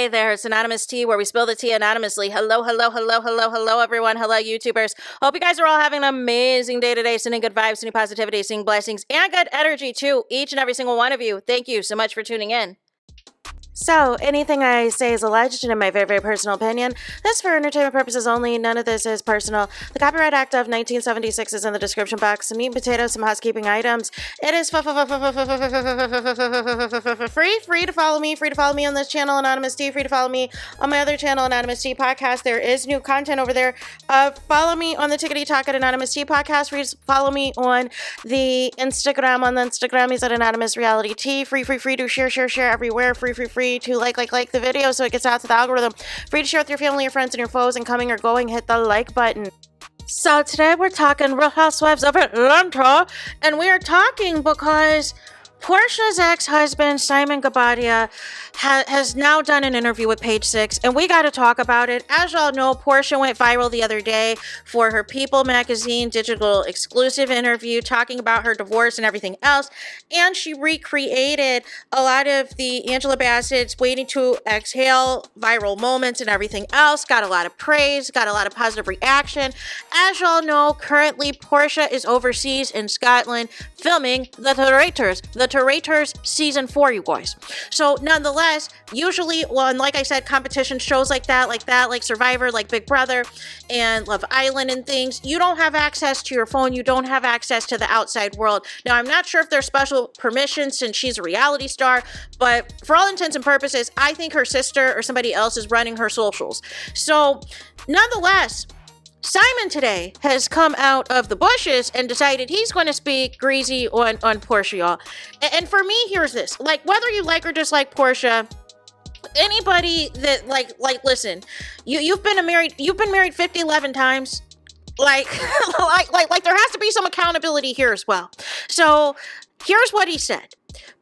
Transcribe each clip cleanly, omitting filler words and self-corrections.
Hey there, it's Anonymous Tea, where we spill the tea anonymously. Hello, everyone. Hello, YouTubers. Hope you guys are all having an amazing day today. Sending good vibes, sending positivity, sending blessings, and good energy to each and every single one of you. Thank you so much for tuning in. So, anything I say is alleged and in my very, very personal opinion. This is for entertainment purposes only. None of this is personal. The Copyright Act of 1976 is in the description box. Some meat and potatoes, some housekeeping items. It is free to follow me. Free to follow me on this channel, Anonymous Tea. Free to follow me on my other channel, Anonymous Tea Podcast. There is new content over there. Follow me on the Tickety Talk at Anonymous Tea Podcast. Free to follow me on the Instagram. On the Instagram, he's at Anonymous Reality Tea. Free to share everywhere. Free to like the video so it gets out to the algorithm. Free to share with your family, your friends, and your foes, and coming or going, hit the like button. So today we're talking Real Housewives of Atlanta, and we are talking because Porsha's ex-husband, Simon Guobadia, has now done an interview with Page Six, and we got to talk about it. As y'all know, Porsha went viral the other day for her People magazine digital exclusive interview talking about her divorce and everything else, and she recreated a lot of the Angela Bassett's Waiting to Exhale viral moments and everything else. Got a lot of praise, got a lot of positive reaction. As y'all know, currently Porsha is overseas in Scotland filming The Traitors season 4, you guys. So nonetheless, usually, well, and like I said, competition shows like Survivor, like Big Brother and Love Island and things, you don't have access to your phone. You don't have access to the outside world. Now, I'm not sure if there's special permission since she's a reality star, but for all intents and purposes, I think her sister or somebody else is running her socials. So nonetheless, Simon today has come out of the bushes and decided he's going to speak greasy on Porsha, y'all. And for me, here's this. Like, whether you like or dislike Porsha, anybody that, listen, you've been married 11 times. Like, there has to be some accountability here as well. So here's what he said.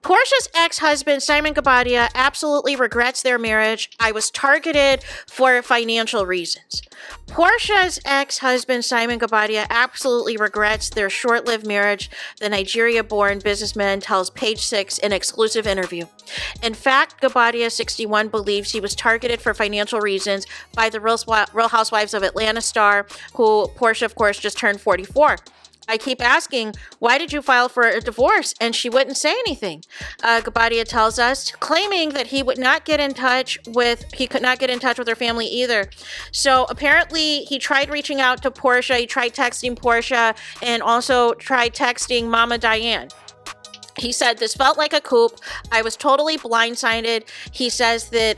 Porsha's ex-husband, Simon Guobadia, absolutely regrets their marriage. I was targeted for financial reasons. Porsha's ex-husband, Simon Guobadia, absolutely regrets their short-lived marriage, the Nigeria-born businessman tells Page Six in exclusive interview. In fact, Guobadia, 61, believes he was targeted for financial reasons by the Real Housewives of Atlanta star, who Porsha, of course, just turned 44. I keep asking, why did you file for a divorce? And she wouldn't say anything. Guobadia tells us, claiming that he could not get in touch with her family either. So apparently he tried reaching out to Porsha. He tried texting Porsha and also tried texting Mama Diane. He said, this felt like a coup. I was totally blindsided. He says that,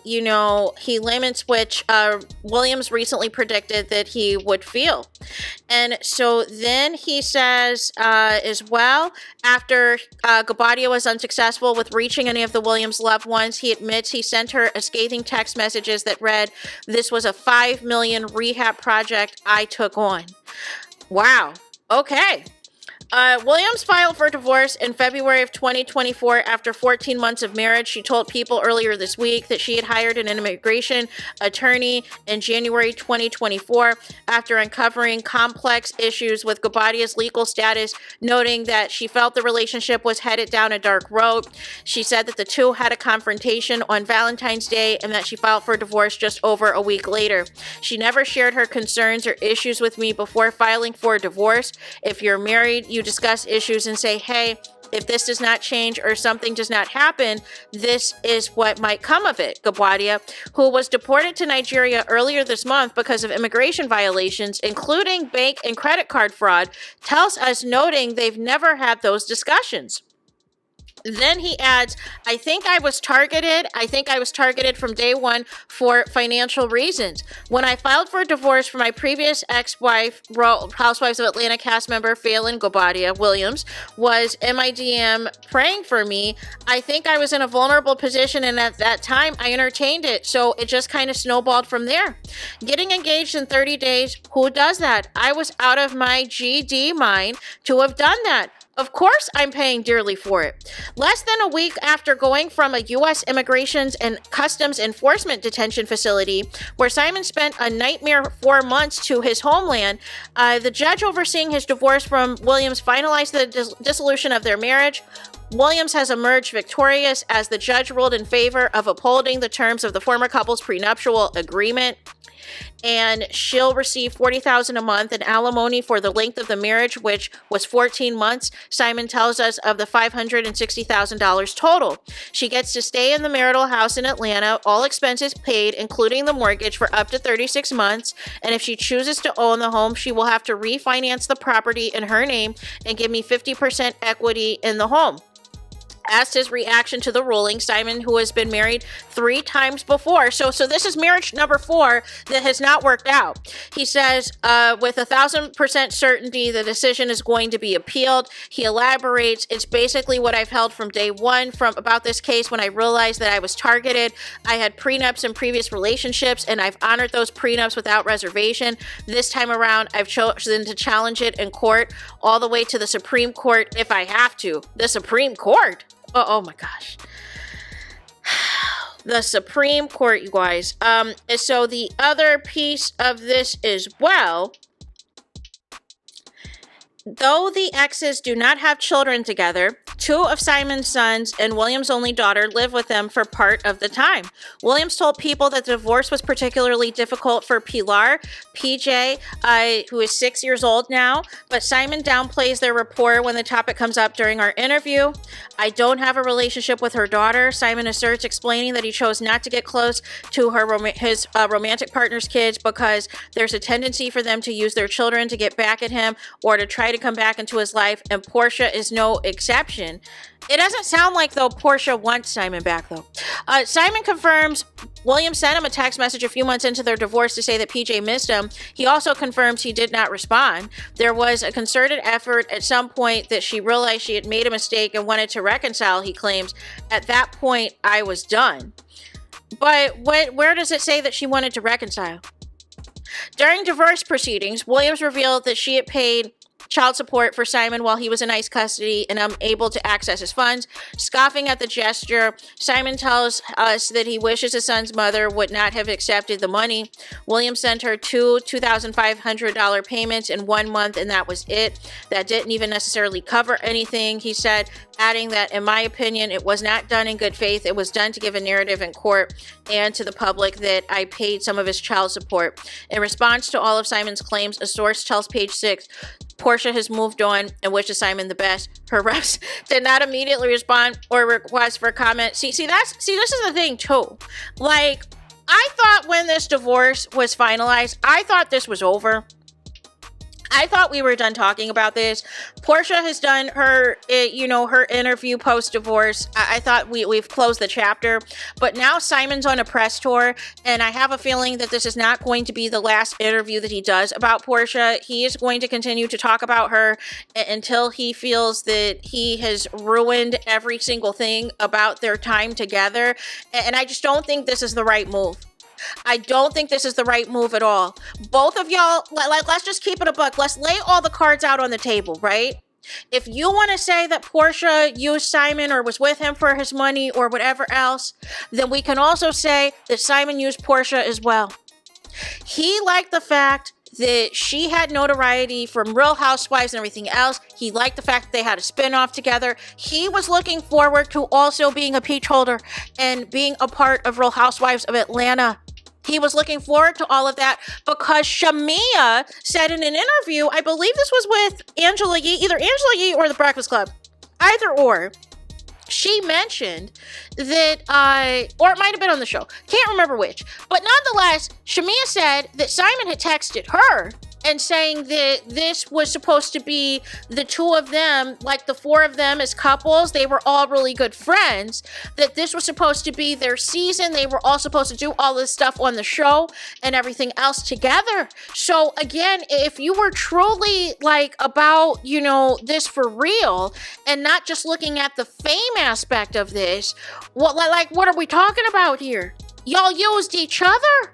he laments which Williams recently predicted that he would feel. And so then he says as well, after Guobadia was unsuccessful with reaching any of the Williams loved ones, he admits he sent her a scathing text messages that read, "This was a $5 million rehab project I took on." Wow. Okay. Williams filed for divorce in February of 2024 after 14 months of marriage. She told People earlier this week that she had hired an immigration attorney in January 2024 after uncovering complex issues with Guobadia's legal status, noting that she felt the relationship was headed down a dark road. She said that the two had a confrontation on Valentine's Day and that she filed for divorce just over a week later. She never shared her concerns or issues with me before filing for a divorce. If you're married, you discuss issues and say, hey, if this does not change or something does not happen, this is what might come of it. Guobadia, who was deported to Nigeria earlier this month because of immigration violations, including bank and credit card fraud, tells us, noting they've never had those discussions. Then he adds, I think I was targeted from day one for financial reasons. When I filed for divorce from my previous ex-wife, Housewives of Atlanta cast member Phelan Guobadia Williams, was in my DM praying for me. I think I was in a vulnerable position, and at that time, I entertained it. So it just kind of snowballed from there. Getting engaged in 30 days, who does that? I was out of my GD mind to have done that. Of course, I'm paying dearly for it. Less than a week after going from a U.S. Immigrations and Customs Enforcement detention facility, where Simon spent a nightmare 4 months, to his homeland, the judge overseeing his divorce from Williams finalized the dissolution of their marriage. Williams has emerged victorious as the judge ruled in favor of upholding the terms of the former couple's prenuptial agreement. And she'll receive $40,000 a month in alimony for the length of the marriage, which was 14 months. Simon tells us of the $560,000 total. She gets to stay in the marital house in Atlanta, all expenses paid, including the mortgage, for up to 36 months. And if she chooses to own the home, she will have to refinance the property in her name and give me 50% equity in the home. Asked his reaction to the ruling, Simon, who has been married 3 times before, so this is marriage number 4 that has not worked out. He says, with 1,000% certainty, the decision is going to be appealed. He elaborates, it's basically what I've held from day one about this case when I realized that I was targeted. I had prenups in previous relationships, and I've honored those prenups without reservation. This time around, I've chosen to challenge it in court, all the way to the Supreme Court if I have to. The Supreme Court? Oh my gosh. The Supreme Court, you guys. So the other piece of this as well, though the exes do not have children together, 2 of Simon's sons and William's only daughter live with them for part of the time. Williams told People that the divorce was particularly difficult for Pilar, PJ, who is 6 years old now, but Simon downplays their rapport when the topic comes up during our interview. I don't have a relationship with her daughter, Simon asserts, explaining that he chose not to get close to his romantic partner's kids because there's a tendency for them to use their children to get back at him or to try to come back into his life, and Porsha is no exception. It doesn't sound like, though, Porsha wants Simon back, though. Simon confirms William sent him a text message a few months into their divorce to say that PJ missed him. He also confirms he did not respond. There was a concerted effort at some point that she realized she had made a mistake and wanted to reconcile, he claims. At that point, I was done. But where does it say that she wanted to reconcile? During divorce proceedings, Williams revealed that she had paid child support for Simon while he was in ICE custody and unable to access his funds. Scoffing at the gesture, Simon tells us that he wishes his son's mother would not have accepted the money. William sent her 2 $2,500 payments in 1 month, and that was it. That didn't even necessarily cover anything, he said, adding that, in my opinion, it was not done in good faith. It was done to give a narrative in court and to the public that I paid some of his child support. In response to all of Simon's claims, a source tells Page 6, Porsha has moved on and wishes Simon the best. Her reps did not immediately respond or request for comment. See, this is the thing too. Like, I thought when this divorce was finalized, I thought this was over. I thought we were done talking about this. Porsha has done her interview post-divorce. I thought we've closed the chapter. But now Simon's on a press tour, and I have a feeling that this is not going to be the last interview that he does about Porsha. He is going to continue to talk about her until he feels that he has ruined every single thing about their time together. And I just don't think this is the right move. I don't think this is the right move at all. Both of y'all, let's just keep it a buck. Let's lay all the cards out on the table, right? If you want to say that Porsha used Simon or was with him for his money or whatever else, then we can also say that Simon used Porsha as well. He liked the fact that she had notoriety from Real Housewives and everything else. He liked the fact that they had a spinoff together. He was looking forward to also being a peach holder and being a part of Real Housewives of Atlanta. He was looking forward to all of that because Shamia said in an interview, I believe this was with Angela Yee, either Angela Yee or The Breakfast Club, either or, she mentioned that, or it might have been on the show, can't remember which, but nonetheless, Shamia said that Simon had texted her and saying that this was supposed to be the 2 of them, like the 4 of them as couples. They were all really good friends, that this was supposed to be their season. They were all supposed to do all this stuff on the show and everything else together. So again, if you were truly like about, this for real and not just looking at the fame aspect of this, what are we talking about here? Y'all used each other?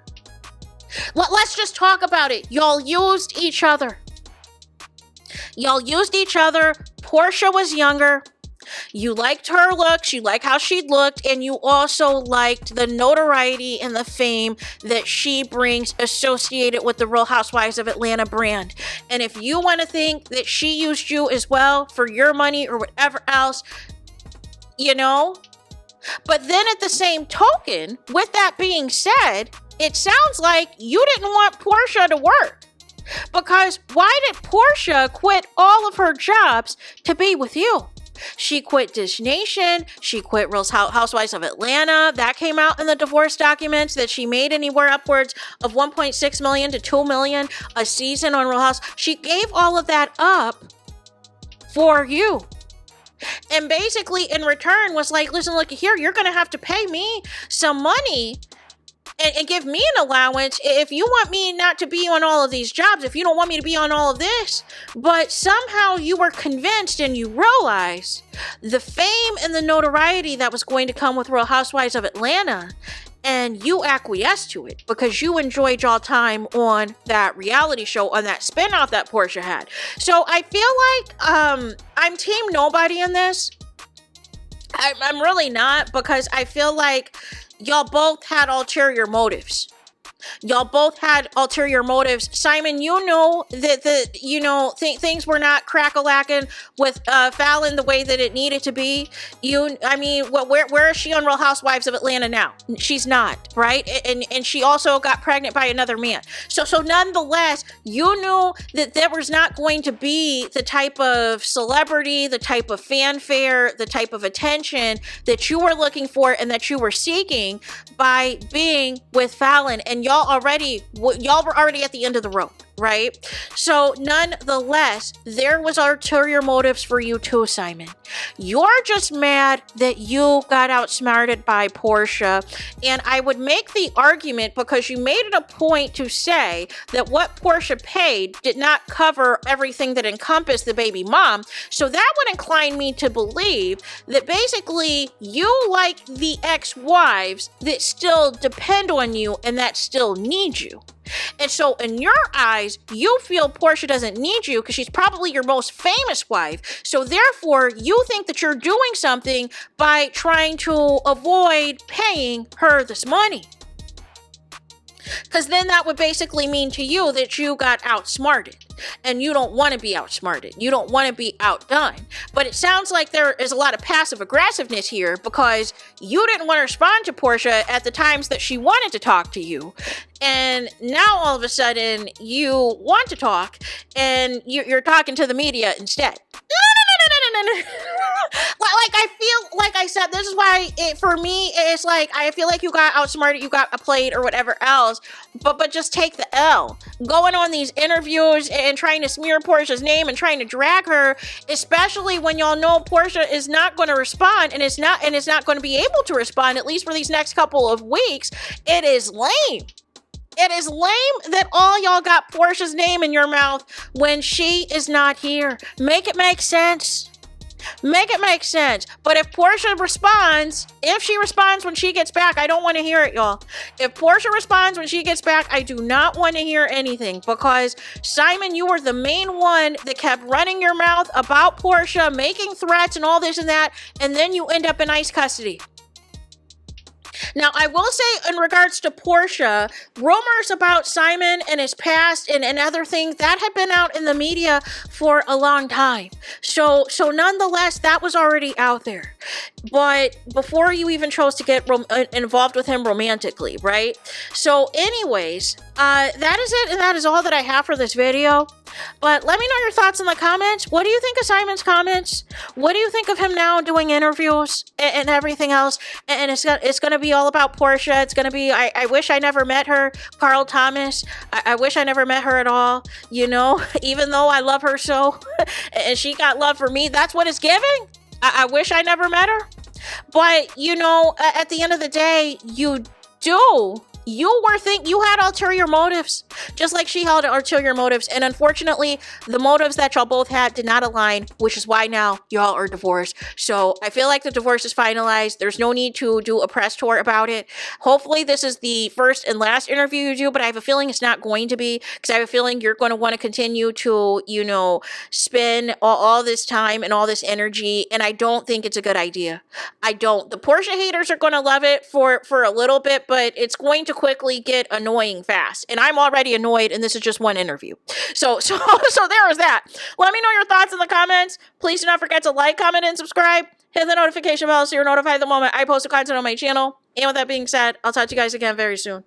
Let's just talk about it. Y'all used each other. Y'all used each other. Porsha was younger. You liked her looks. You liked how she looked. And you also liked the notoriety and the fame that she brings associated with the Real Housewives of Atlanta brand. And if you want to think that she used you as well for your money or whatever else, you know? But then at the same token, with that being said, it sounds like you didn't want Porsha to work. Because why did Porsha quit all of her jobs to be with you? She quit Dish Nation. She quit Real Housewives of Atlanta. That came out in the divorce documents, that she made anywhere upwards of $1.6 million to $2 million a season on Real House. She gave all of that up for you. And basically in return was like, listen, look here, you're going to have to pay me some money and give me an allowance if you want me not to be on all of these jobs, if you don't want me to be on all of this. But somehow you were convinced and you realized the fame and the notoriety that was going to come with Real Housewives of Atlanta, and you acquiesced to it because you enjoyed y'all time on that reality show, on that spinoff that Porsha had. So I feel like I'm team nobody in this. I'm really not, because I feel like y'all both had ulterior motives. Y'all both had ulterior motives. Simon, you know that things were not crack-a-lacking with Fallon the way that it needed to be. Where is she on Real Housewives of Atlanta now? She's not, right? And she also got pregnant by another man. So nonetheless, you knew that there was not going to be the type of celebrity, the type of fanfare, the type of attention that you were looking for and that you were seeking by being with Fallon. And y'all were already at the end of the rope, right? So nonetheless, there was ulterior motives for you too, Simon. You're just mad that you got outsmarted by Porsha. And I would make the argument, because you made it a point to say that what Porsha paid did not cover everything that encompassed the baby mom. So that would incline me to believe that basically you like the ex-wives that still depend on you and that still need you. And so in your eyes, you feel Porsha doesn't need you because she's probably your most famous wife. So therefore, you think that you're doing something by trying to avoid paying her this money. Because then that would basically mean to you that you got outsmarted. And you don't want to be outsmarted. You don't want to be outdone. But it sounds like there is a lot of passive aggressiveness here, because you didn't want to respond to Porsha at the times that she wanted to talk to you. And now all of a sudden you want to talk and you're talking to the media instead. No. Like, I feel like I said, this is why for me, it's like, I feel like you got outsmarted, you got played or whatever else, but just take the L. Going on these interviews and trying to smear Porsha's name and trying to drag her, especially when y'all know Porsha is not going to respond and it's not going to be able to respond, at least for these next couple of weeks. It is lame. It is lame that all y'all got Porsha's name in your mouth when she is not here. Make it make sense. Make it make sense. But if Porsha responds, if she responds when she gets back, I don't want to hear it, y'all. If Porsha responds when she gets back, I do not want to hear anything, because Simon, you were the main one that kept running your mouth about Porsha, making threats and all this and that, and then you end up in ICE custody. Now, I will say in regards to Porsha, rumors about Simon and his past and other things, that had been out in the media for a long time. So nonetheless, that was already out there. But before you even chose to get involved with him romantically, right? So anyways, that is it, and that is all that I have for this video. But let me know your thoughts in the comments. What do you think of Simon's comments? What do you think of him now doing interviews and everything else? And it's going to be all about Porsha. It's going to be, I wish I never met her, Carl Thomas. I wish I never met her at all, you know, even though I love her so, and she got love for me. That's what it's giving. I wish I never met her. But, you know, at the end of the day, you had ulterior motives, just like she held ulterior motives. And unfortunately, the motives that y'all both had did not align, which is why now y'all are divorced. So I feel like the divorce is finalized. There's no need to do a press tour about it. Hopefully this is the first and last interview you do, but I have a feeling it's not going to be, because I have a feeling you're going to want to continue to, you know, spend all this time and all this energy. And I don't think it's a good idea. I don't. The Porsha haters are going to love it for a little bit, but it's going to quickly get annoying fast. And I'm already annoyed, and this is just one interview. So there is that. Let me know your thoughts in the comments. Please do not forget to like, comment, and subscribe. Hit the notification bell so you're notified the moment I post a content on my channel. And with that being said, I'll talk to you guys again very soon.